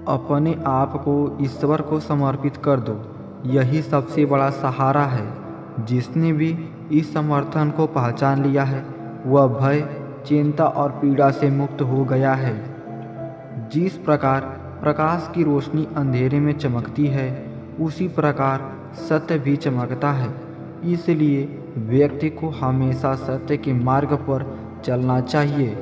अपने आप को ईश्वर को समर्पित कर दो। यही सबसे बड़ा सहारा है। जिसने भी इस समर्थन को पहचान लिया है वह भय, चिंता और पीड़ा से मुक्त हो गया है। जिस प्रकार प्रकाश की रोशनी अंधेरे में चमकती है, उसी प्रकार सत्य भी चमकता है। इसलिए व्यक्ति को हमेशा सत्य के मार्ग पर चलना चाहिए।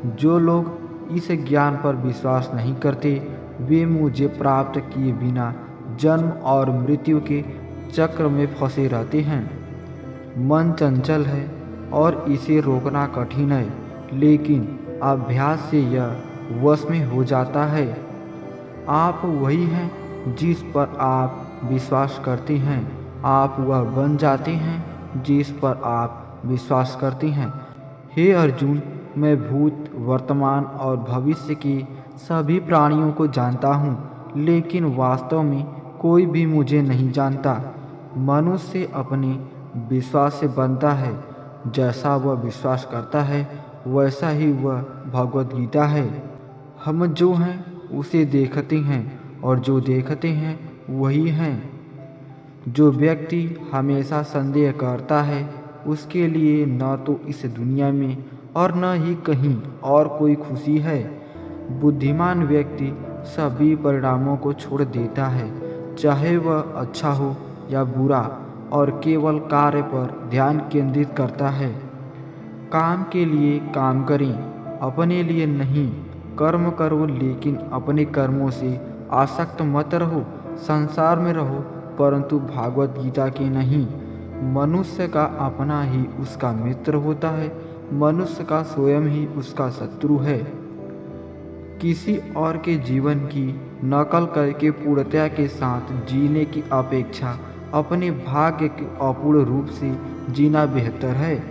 जो लोग इस ज्ञान पर विश्वास नहीं करते, वे मुझे प्राप्त किए बिना जन्म और मृत्यु के चक्र में फंसे रहते हैं। मन चंचल है और इसे रोकना कठिन है, लेकिन अभ्यास से यह वश में हो जाता है। आप वही हैं जिस पर आप विश्वास करते हैं। आप वह बन जाते हैं जिस पर आप विश्वास करते हैं। हे अर्जुन, मैं भूत, वर्तमान और भविष्य के सभी प्राणियों को जानता हूँ, लेकिन वास्तव में कोई भी मुझे नहीं जानता। मनुष्य अपने विश्वास से बनता है। जैसा वह विश्वास करता है वैसा ही वह भगवद गीता है। हम जो हैं उसे देखते हैं और जो देखते हैं वही हैं। जो व्यक्ति हमेशा संदेह करता है उसके लिए न तो इस दुनिया में और न ही कहीं और कोई खुशी है। बुद्धिमान व्यक्ति सभी परिणामों को छोड़ देता है, चाहे वह अच्छा हो या बुरा, और केवल कार्य पर ध्यान केंद्रित करता है। काम के लिए काम करें, अपने लिए नहीं। कर्म करो लेकिन अपने कर्मों से आसक्त मत रहो। संसार में रहो परंतु भागवत गीता के नहीं। मनुष्य का अपना ही उसका मित्र होता है। मनुष्य का स्वयं ही उसका शत्रु है। किसी और के जीवन की नकल करके पूर्णता के साथ जीने की अपेक्षा अपने भाग्य के अपूर्ण रूप से जीना बेहतर है।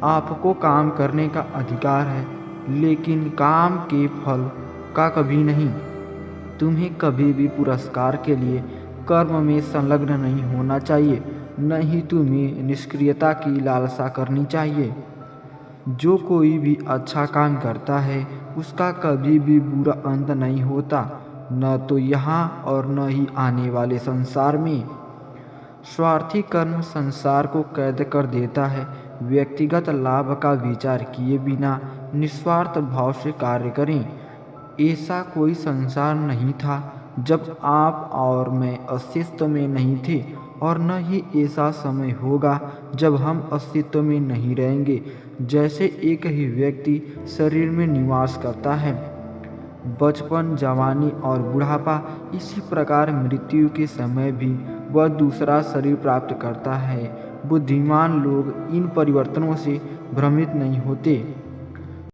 आपको काम करने का अधिकार है, लेकिन काम के फल का कभी नहीं। तुम्हें कभी भी पुरस्कार के लिए कर्म में संलग्न नहीं होना चाहिए, न ही तुम्हें निष्क्रियता की लालसा करनी चाहिए। जो कोई भी अच्छा काम करता है उसका कभी भी बुरा अंत नहीं होता, न तो यहाँ और न ही आने वाले संसार में। स्वार्थी कर्म संसार को कैद कर देता है। व्यक्तिगत लाभ का विचार किए बिना निस्वार्थ भाव से कार्य करें। ऐसा कोई संसार नहीं था जब आप और मैं अस्तित्व में नहीं थे, और न ही ऐसा समय होगा जब हम अस्तित्व में नहीं रहेंगे। जैसे एक ही व्यक्ति शरीर में निवास करता है, बचपन, जवानी और बुढ़ापा, इसी प्रकार मृत्यु के समय भी वह दूसरा शरीर प्राप्त करता है। बुद्धिमान लोग इन परिवर्तनों से भ्रमित नहीं होते।